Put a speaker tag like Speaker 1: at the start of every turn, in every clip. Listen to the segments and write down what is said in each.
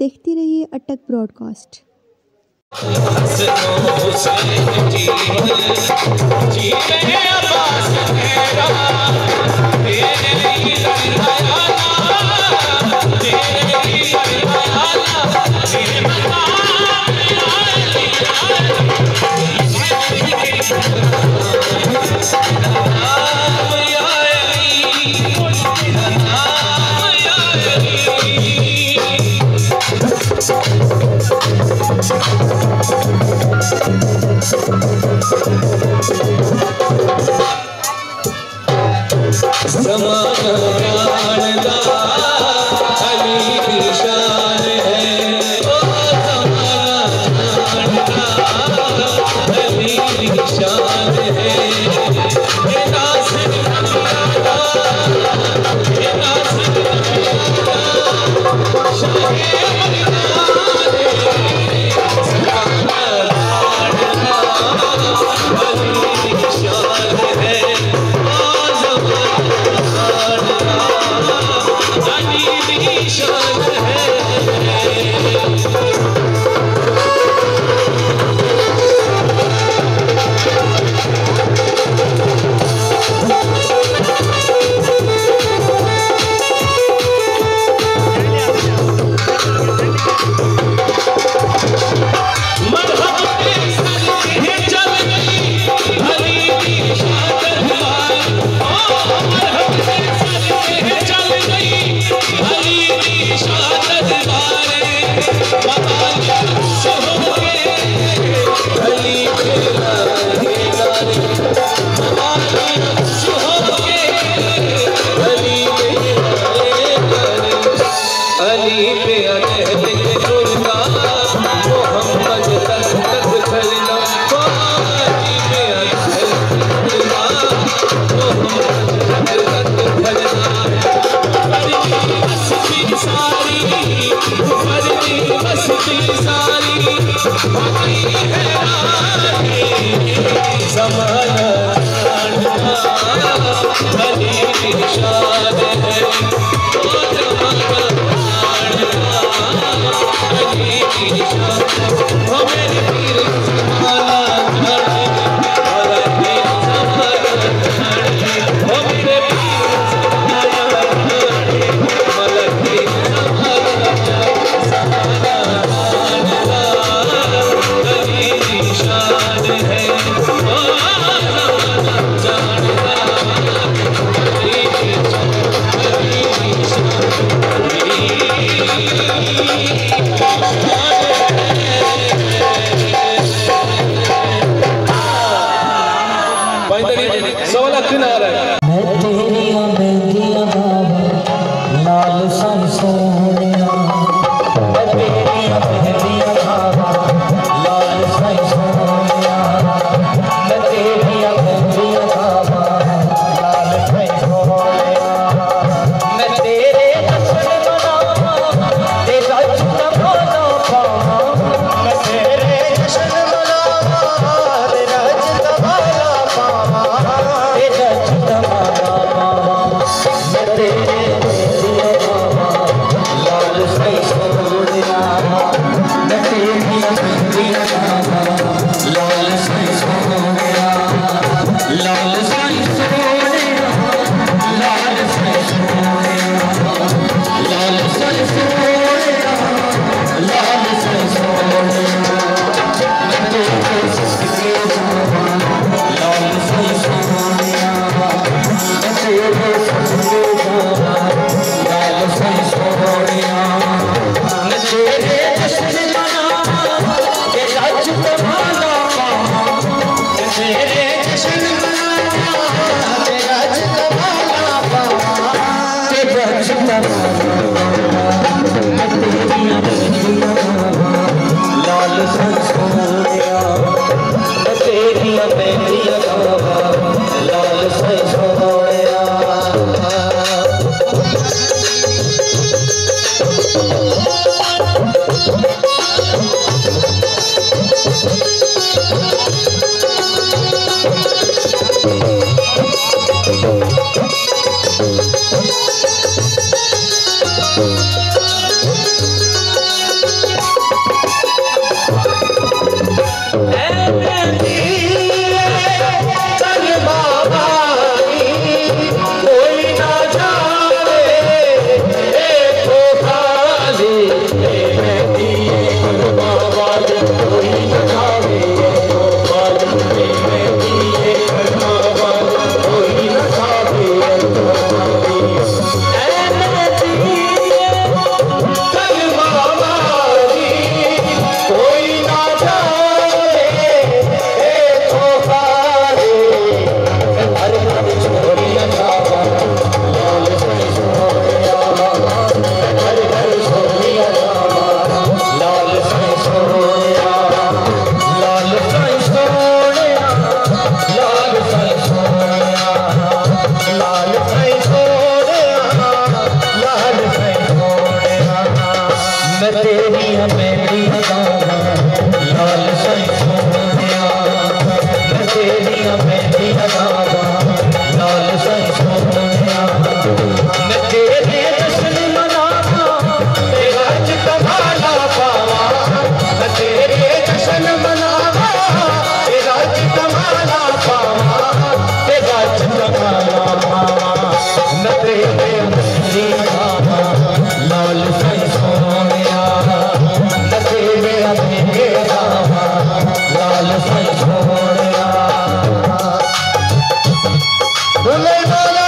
Speaker 1: دیکھتی رہیے اٹک Broad cost.
Speaker 2: میں تیری میری اداواں لال سائی سونیا میں تیری میری اداواں لال سائی سونیا میں تیرے جشن مناواں تیرا اج کمالا پاواں میں تیرے جشن مناواں تیرا اج کمالا پاواں تیرا اج کمالا پاواں میں تیرے میری اداواں لال سائی سونیا میں تیرے میری اداواں لال سائی سونیا بھولے والا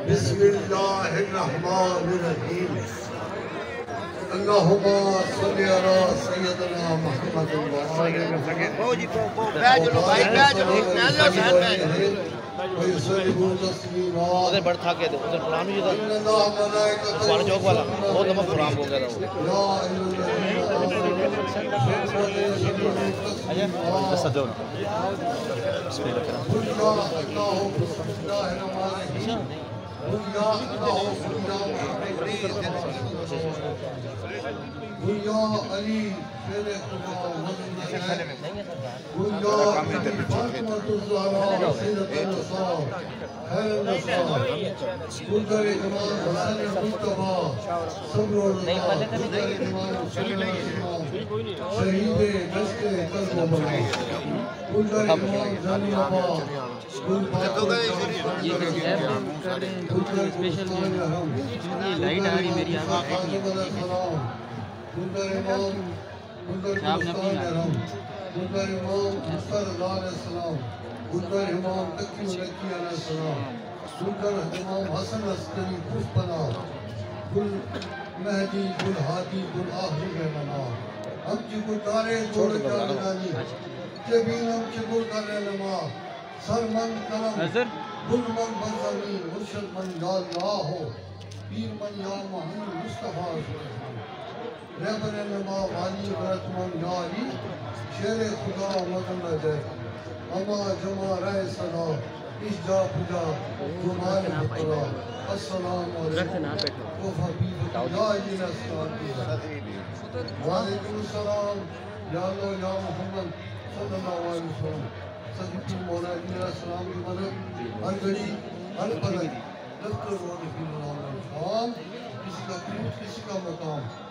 Speaker 3: بسم اللہ الرحمن الرحیم اللہم صلی علی سیدنا محمد
Speaker 4: ادھر بڑھ تھا کے ادھر پرام ہی تھا والا چوک والا بہت لمبا پرام ہو گیا تھا سجو لائٹ آ رہی میری
Speaker 3: امام تقی ملکی علیہ السلام سنکر امام حسن عسکری خوش بنا گل مہدی گل ہادی گل آخری رہنما ہم چی کو تارے جوڑ کر لگانی جبین ہم چی گل کر رہنما سر من کرم گل من بنزمین مرشد من یا اللہ ہو پیر من یا محمد مصطفیٰ رہبر نما والی براتمان یاری شیر خدا مدن رجے اما جمع رہ صدا اس جا پجا جمال مطلع السلام علیکم کوفہ بیفت یا جن اسلام کی وعلیکم السلام یا اللہ یا محمد صلی اللہ علیہ وسلم صدیقی مولا علیہ السلام کی مدد ہر گھڑی ہر پلک دفتر روڈ کی ملام شام کسی کا قوت کسی کا مقام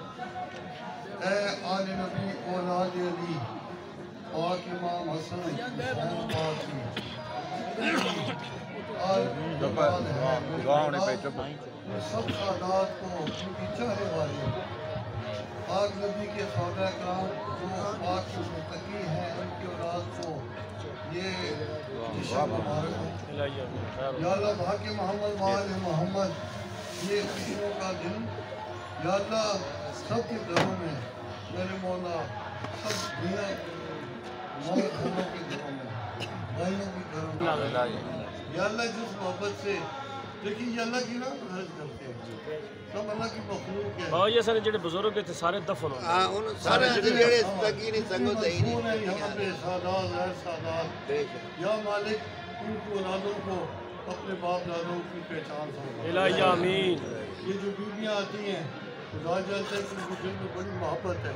Speaker 3: اے آل نبی اولاد علی پاک امام حسن حسین پاک کی آل جمال ہے سب سادات کو ان کی چاہنے والے پاک نبی کے صحابہ کرام جو پاک کے متقی ہیں ان کی اولاد کو یہ جشن مبارک ہو یا اللہ بھاک محمد وآل محمد یہ خوشیوں کا دن یا اللہ سب کے گھروں میں میرے مولا سب دنیا مولا گھروں کے گھروں میں بھائیوں کے گھروں میں یا اللہ جس محبت سے دیکھیں یہ اللہ کی نام حرج کرتے ہیں سب اللہ کی مخلوق ہے
Speaker 5: باو یہ سارے جڑے بزرگ تھے سارے دفن ہو
Speaker 6: سارے جڑے تکی نہیں سنگو تہی نہیں
Speaker 3: یہاں پہ سادات ہے سادات یا مالک ان کی اولادوں کو اپنے باپ دادوں کی پہچان فرما
Speaker 5: الہی آمین
Speaker 3: یہ جو بیویاں آتی ہیں خدا جانتا ہے کہ ان کے دل میں بڑی محبت ہے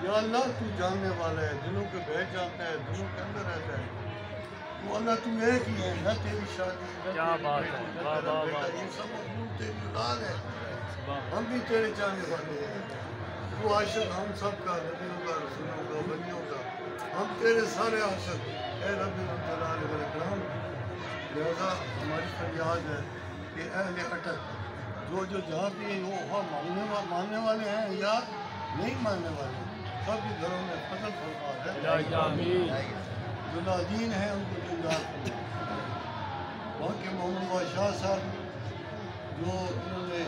Speaker 3: یا اللہ تو جاننے والا ہے دلوں کے بیٹھ جاتا ہے دلوں کے اندر رہتا ہے تو اللہ تو ایک ہی ہے نہ تیری شادی نہ
Speaker 5: کیا بات ہے واہ واہ واہ
Speaker 3: یہ سب مخلوق تیری اولاد ہے ہم بھی تیرے چاہنے والے ہیں تو عاشق ہم سب کا نبیوں کا رسولوں کا ولیوں کا ہم تیرے سارے عاشق اے رب الجلال والاکرام لہذا ہماری فریاد ہے کہ اہل اٹک جو جہاں بھی وہ ماننے والے ہیں یا نہیں ماننے والے سب کے گھروں میں فضل فرما ہے
Speaker 5: الہی آمین
Speaker 3: جو نادین ہیں ان کو دیندار فرما وہاں کے محمد بادشاہ صاحب جو انہوں نے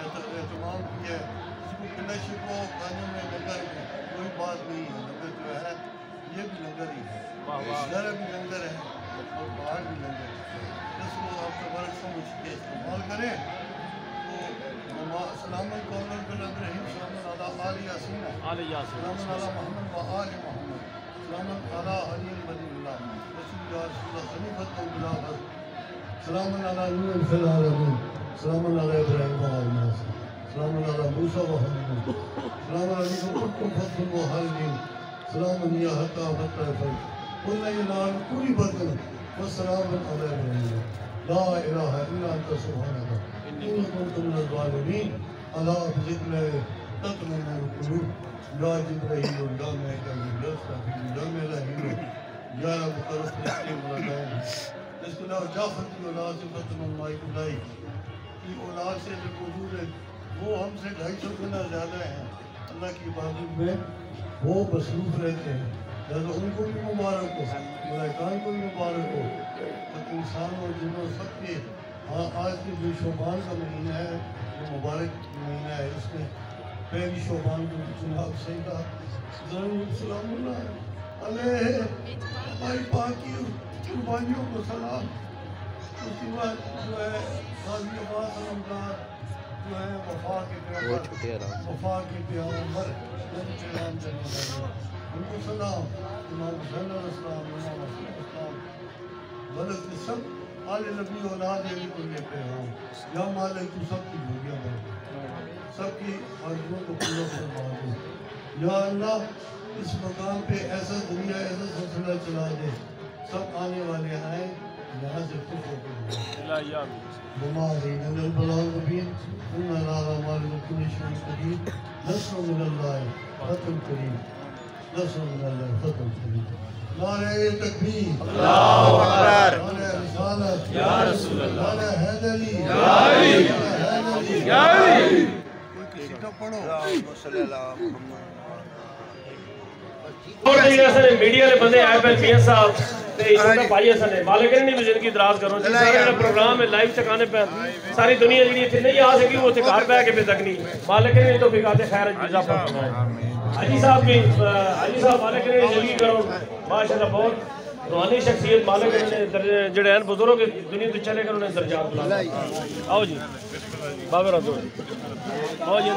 Speaker 3: اہتمام کیا ہے اس کو کلش کو کھانے میں لنگر میں کوئی بات نہیں ہے لنگر جو ہے یہ بھی لنگر ہی ہے گھر بھی لنگر ہے اور باہر بھی لنگر ہے اس کو آپ تبارک سمجھ کے استعمال کریں تو سلام القول بالرحیم سلام علی آل یاسین
Speaker 5: علی یاسین
Speaker 3: سلام علی محمد و آل محمد سلام علی علی ولی اللہ رسول اللہ خلیفۃ البلاغت سلام علی نوح فی العالمین سلام علی ابراہیم و آل موسیٰ سلام علی موسیٰ و ہارون سلام علی کنتم فضل و حالین سلام علی حتی فتح فرد قلنا الان پوری بدن والسلام علی ابراہیم لا الہ الا انت سبحانک انی کنت من الظالمین الا بذکر تطمئن القلوب یا جبرائیل یا میکائیل یا اسرافیل یا میلائیل یا مقرب فرشتے ملائکہ اس کے علاوہ جعفر کی اولاد سے فتن المائی اللہ کی اولاد سے جو موجود ہے وہ ہم سے 250 گنا زیادہ ہیں اللہ کی عبادت میں وہ مصروف رہتے ہیں لہذا ان کو بھی مبارک ہو ملائکان کو بھی مبارک ہو اور انسان اور جنوں سب کے آج کے جو شعبان کا مہینہ ہے وہ مبارک مہینہ ہے اس میں پہلی شعبان کو جناب سیدہ سلام اللہ علیہ ہماری پاک کی قربانیوں کو سلام اس کے بعد جو ہے غازی عباس علمدار جو ہے وفا کے پیغمبر ان کو سلام امام حسین علیہ السلام امام حسین علیہ السلام غلط کے سب آل نبی اولاد علی کو یہ پیغام یا مالک تو سب کی بھوگیاں بڑھ سب کی آرزوؤں کو پورا فرما دے یا اللہ اس مقام پہ ایسا دنیا ایسا سلسلہ چلا دے سب آنے والے آئیں یہاں سے خوش ہو کے
Speaker 5: الہی آمین
Speaker 3: بماری من البلاء المبین ان علی مال کل شیء قدیر نصر من اللہ فتح کریم نصر من اللہ فتح کریم نعرہ تکبیر
Speaker 6: اللہ اکبر
Speaker 3: نعرہ رسالت
Speaker 6: یا رسول اللہ
Speaker 3: نعرہ حیدری
Speaker 6: یا علی یا علی
Speaker 3: کوئی کسی کا پڑھو
Speaker 6: صلی اللہ محمد
Speaker 5: اور ایسے میڈیا نے بندے آئے پہ پی ایس صاحب تے اس بھائی ایسا نے مالک نے بھی زندگی دراز کرو جی سارے جڑا پروگرام ہے لائیو چکانے پہ ساری دنیا جڑی اتنے نہیں آ سکی وہ تے گھر بیٹھ کے بے تکنی مالک نے تو بکاتے خیر جزا فرمائے حاجی صاحب بھی حاجی صاحب مالک نے زندگی کرو ماشاءاللہ بہت روحانی شخصیت مالک نے جڑے ہیں بزرگوں کے دنیا تو چلے کر انہیں درجات بلا آؤ جی بابر رضو
Speaker 6: आओ जी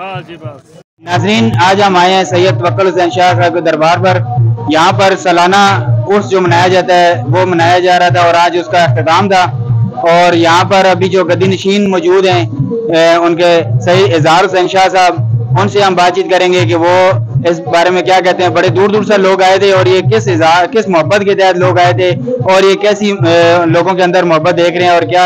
Speaker 6: हाजिर
Speaker 7: नाज़रीन, आज हम आए हैं सैयद तवक्कुल हुसैन शाह साहब के दरबार पर। यहाँ पर सालाना उर्स जो मनाया जाता है वो मनाया जा रहा था और आज उसका अख्ताम था। और यहाँ पर अभी जो गद्दी नशीन मौजूद हैं उनके सैयद इज़हार हुसैन शाह साहब, उनसे हम बातचीत करेंगे कि वो इस बारे में क्या कहते हैं। बड़े दूर दूर से लोग आए थे और ये किस मोहब्बत के तहत लोग आए थे और ये कैसी लोगों के अंदर मोहब्बत देख रहे हैं और क्या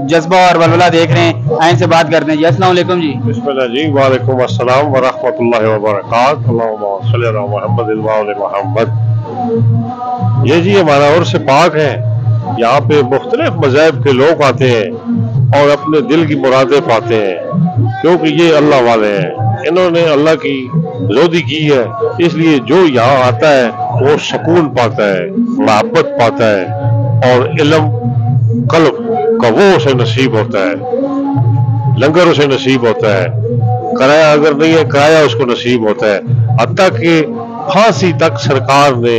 Speaker 7: जज्बा और वलवला देख रहे हैं। आइन से बात करते हैं जी। अस्सलाम वालेकुम जी।
Speaker 8: बिस्मिल्लाह जी, वालेकुम अस्सलाम व रहमतुल्लाहि व बरकातहू। अल्लाहुम्मा सल्ली अला मुहम्मद व आले मुहम्मद। ये जी हमारा उर्स पाक है। यहाँ पे मुख्तलिफ मज़हब के लोग आते हैं और अपने दिल की मुरादें पाते हैं, क्योंकि ये अल्लाह वाले हैं। इन्होंने अल्लाह की ज़ोदी की है, इसलिए जो यहाँ आता है वो सुकून पाता है, मोहब्बत पाता है और इल्म कल्ब का वो उसे नसीब होता है, लंगर उसे नसीब होता है, किराया अगर नहीं है किराया उसको नसीब होता है। हत्ता कि फांसी तक सरकार ने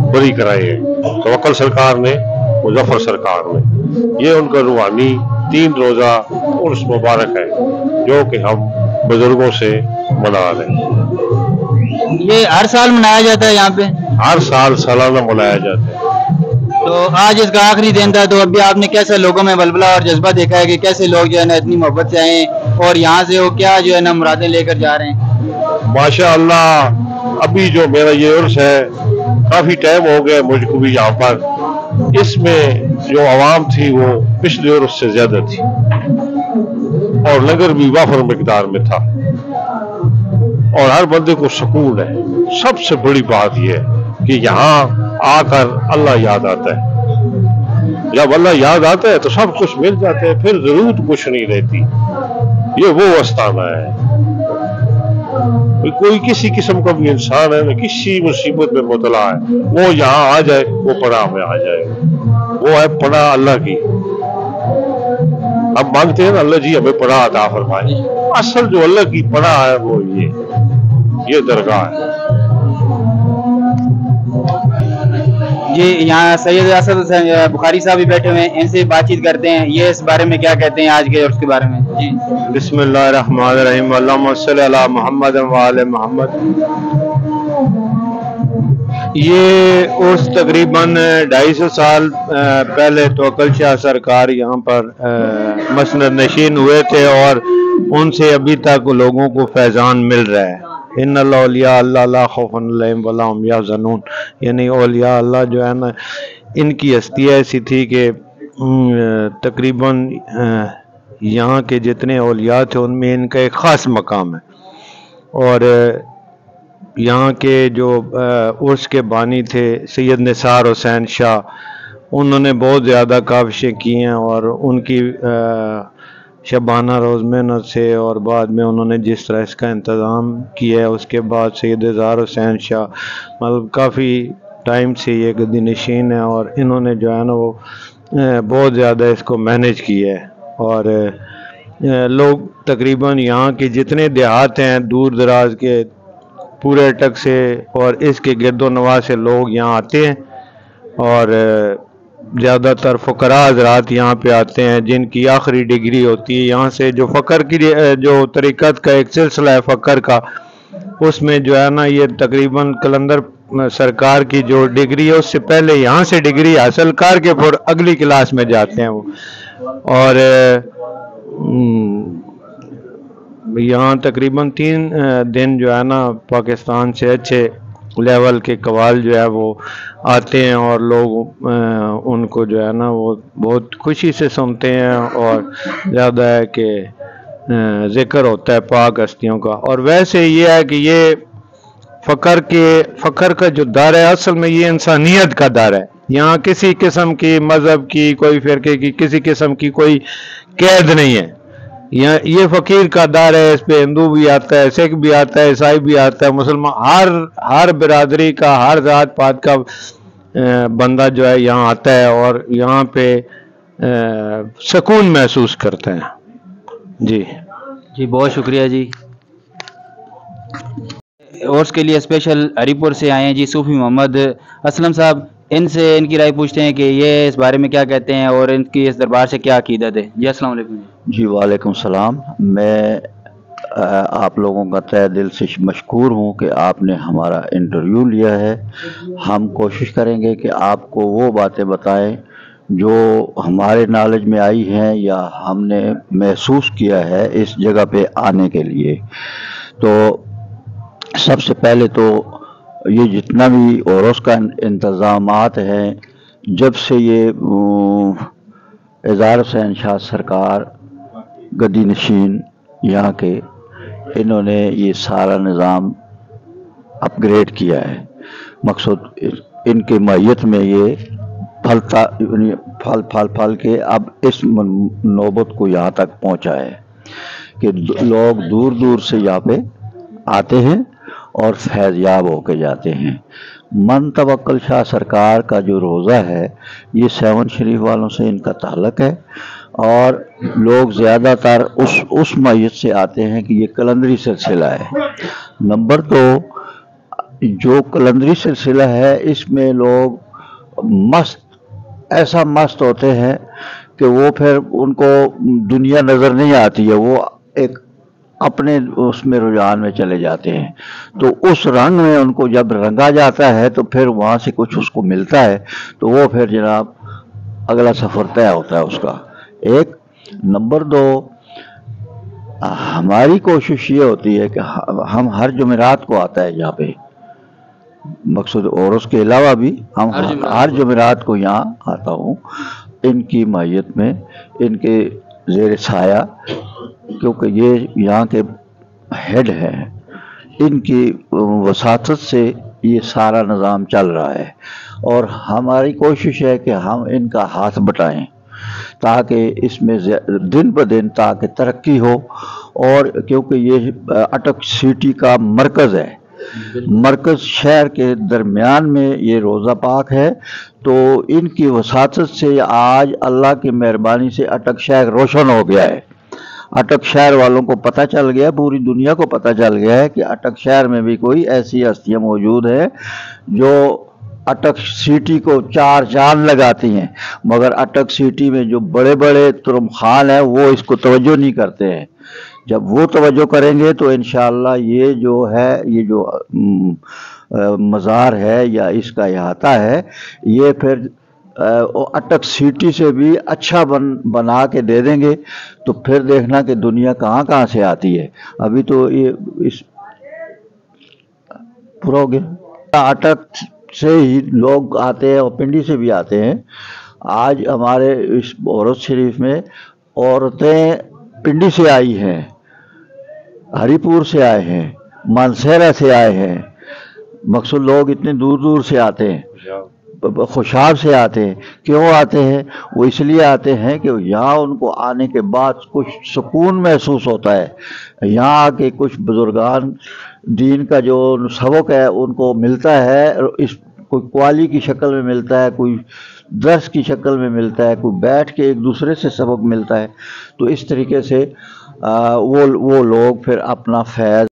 Speaker 8: बरी कराई है, तवक्कुल सरकार ने, मुजफ्फर सरकार ने। ये उनका रूहानी 3 रोज़ा उर्स मुबारक है जो कि हम बुजुर्गों से मना रहे हैं।
Speaker 7: ये हर साल मनाया जाता है यहाँ पे?
Speaker 8: हर साल सालाना मनाया जाता है।
Speaker 7: तो आज इसका आखिरी दिन था, तो अभी आपने कैसे लोगों में बलबला और जज्बा देखा है कि कैसे लोग जो है ना इतनी मोहब्बत से आए और यहाँ से वो क्या जो है ना मुरादें लेकर जा रहे हैं?
Speaker 8: माशा अल्लाह, अभी जो मेरा ये उर्स है काफी टाइम हो गया मुझको भी यहाँ पर। इसमें जो आवाम थी वो पिछले उर्स से ज्यादा थी और लंगर भी वाफर मिकदार में था और हर बंदे को सुकून है। सबसे बड़ी बात यह है कि यहाँ आकर अल्लाह याद आता है। जब अल्लाह याद आता है तो सब कुछ मिल जाता है, फिर जरूरत कुछ नहीं रहती। ये वो आस्थाना है। कोई किसी किस्म का भी इंसान है ना, किसी मुसीबत में मुबतला है, वो यहाँ आ जाए, वो पनाह में आ जाए। वो है पनाह अल्लाह की। हम मांगते हैं ना अल्लाह जी हमें पनाह अता फरमाए। असल जो अल्लाह की पनाह है वो ये दरगाह है
Speaker 7: जी। यहाँ सैयद असद हुसैन बुखारी साहब भी बैठे हुए हैं, इनसे बातचीत करते हैं। ये इस बारे में क्या कहते हैं आज के उर्स के बारे में जी।
Speaker 9: बिस्मिल्लाहिर्रहमानिर्रहीम। अल्लाहुम्मा सल्ली अला मुहम्मद व आले मुहम्मद। ये उर्स तकरीबन 250 साल पहले तवक्कुल शाह सरकार यहाँ पर मसनद नशीन हुए थे और उनसे अभी तक लोगों को फैजान मिल रहा है। इन्नल्लाह औलिया अल्लाह ला खौफुन अलैहिम वला हुम यहज़नून। यानी औलिया अल्लाह जो है ना, इनकी हस्ती ऐसी थी कि तकरीबन यहाँ के जितने औलिया थे उनमें इनका एक ख़ास मकाम है। और यहाँ के जो उर्स के बानी थे सैयद निसार हुसैन शाह, उन्होंने बहुत ज़्यादा काविशें की हैं और उनकी शबाना रोज़ मेहनत से और बाद में उन्होंने जिस तरह इसका इंतज़ाम किया है, उसके बाद सैयद इज़हार हुसैन शाह मतलब काफ़ी टाइम से ये गद्दी नशीन है और इन्होंने जो है ना वो बहुत ज़्यादा इसको मैनेज किया है। और लोग तकरीबन यहाँ के जितने देहात हैं दूर दराज के, पूरे अटक से और इसके गिरदो नवाह से लोग यहाँ आते हैं और ज़्यादातर फ़करा हज़रात यहाँ पे आते हैं जिनकी आखिरी डिग्री होती है। यहाँ से जो फ़कर की जो तरीक़त का एक सिलसिला है फ़कर का, उसमें जो है ना ये तकरीबन कलंदर सरकार की जो डिग्री है उससे पहले यहाँ से डिग्री हासिल करके फिर अगली क्लास में जाते हैं वो। और यहाँ तकरीबन 3 दिन जो है ना पाकिस्तान से अच्छे लेवल के कवाल जो है वो आते हैं और लोग उनको जो है ना वो बहुत खुशी से सुनते हैं और ज़्यादा है कि ज़िक्र होता है पाक हस्तियों का। और वैसे ये है कि ये फ़कर का जो दर है असल में ये इंसानियत का दर है। यहाँ किसी किस्म की मज़हब की, कोई फ़िरके की, किसी किस्म की कोई कैद नहीं है। यहाँ ये फ़कीर का दर है, इस पे हिंदू भी आता है, सिख भी आता है, ईसाई भी आता है, मुसलमान, हर बिरादरी का, हर ज़ात पात का बंदा जो है यहाँ आता है और यहाँ पे सुकून महसूस करते हैं। जी
Speaker 7: जी बहुत शुक्रिया जी। और के लिए स्पेशल हरीपुर से आए हैं जी सूफी मोहम्मद असलम साहब, इनसे इनकी राय पूछते हैं कि ये इस बारे में क्या कहते हैं और इनकी इस दरबार से क्या अकीदत है। जी अस्सलाम वालेकुम।
Speaker 10: जी वालेकुम सलाम। मैं आप लोगों का तहे दिल से मशकूर हूँ कि आपने हमारा इंटरव्यू लिया है। हम कोशिश करेंगे कि आपको वो बातें बताएं जो हमारे नॉलेज में आई हैं या हमने महसूस किया है इस जगह पे आने के लिए। तो सबसे पहले तो ये जितना भी औरस का इंतज़ामात हैं, जब से ये इज़ार हुसैन शाह सरकार गद्दी नशीन यहाँ के, इन्होंने ये सारा निज़ाम अपग्रेड किया है। मकसद इनके मैयत में ये फल के अब इस नौबत को यहाँ तक पहुँचा है कि लोग दूर दूर से यहाँ पे आते हैं और फैज़याब होके जाते हैं। मन तवक्कल शाह सरकार का जो रोज़ा है ये 7 शरीफ वालों से इनका ताल्लुक़ है और लोग ज़्यादातर उस मैयत से आते हैं कि ये कलंदरी सिलसिला है। नंबर 2, जो कलंदरी सिलसिला है इसमें लोग ऐसा मस्त होते हैं कि वो फिर उनको दुनिया नज़र नहीं आती है, वो एक अपने उसमें रुझान में चले जाते हैं। तो उस रंग में उनको जब रंगा जाता है तो फिर वहाँ से कुछ उसको मिलता है, तो वो फिर जनाब अगला सफ़र तय होता है उसका। एक नंबर 2, हमारी कोशिश ये होती है कि हम हर जुमेरात को आता है यहाँ पे, मकसद और उसके अलावा भी हम हर जुमेरात को यहाँ आता हूँ इनकी मैयत में, इनके ज़ेर साया, क्योंकि ये यहाँ के हेड हैं, इनकी वसातत से ये सारा निज़ाम चल रहा है और हमारी कोशिश है कि हम इनका हाथ बटाएं ताकि इसमें दिन ब दिन ताकि तरक्की हो। और क्योंकि ये अटक सिटी का मरकज़ है, मरकज़ शहर के दरमियान में ये रोज़ा पाक है, तो इनकी वसातत से आज अल्लाह की मेहरबानी से अटक शहर रोशन हो गया है। अटक शहर वालों को पता चल गया, पूरी दुनिया को पता चल गया है कि अटक शहर में भी कोई ऐसी हस्तियाँ मौजूद है जो अटक सिटी को 4 चांद लगाती हैं, मगर अटक सिटी में जो बड़े बड़े तुरमखान हैं वो इसको तवज्जो नहीं करते हैं। जब वो तवज्जो करेंगे तो इंशाअल्लाह ये जो है, ये जो मज़ार है या इसका अहाता है, ये फिर अटक सिटी से भी अच्छा बना के दे देंगे। तो फिर देखना कि दुनिया कहाँ कहाँ से आती है। अभी तो ये इस पूरा हो गया, अटक से ही लोग आते हैं और पिंडी से भी आते हैं। आज हमारे इस औरत शरीफ में औरतें पिंडी से आई हैं, हरीपुर से आए हैं, मानसेरा से आए हैं। मकसद लोग इतने दूर दूर से आते हैं, खुशाब से आते हैं। क्यों आते हैं? वो इसलिए आते हैं कि यहाँ उनको आने के बाद कुछ सुकून महसूस होता है। यहाँ आके कुछ बुजुर्गान दीन का जो सबक है उनको मिलता है, इस कोई क्वाली की शक्ल में मिलता है, कोई दर्स की शक्ल में मिलता है, कोई बैठ के एक दूसरे से सबक मिलता है। तो इस तरीके से वो लोग फिर अपना फैज़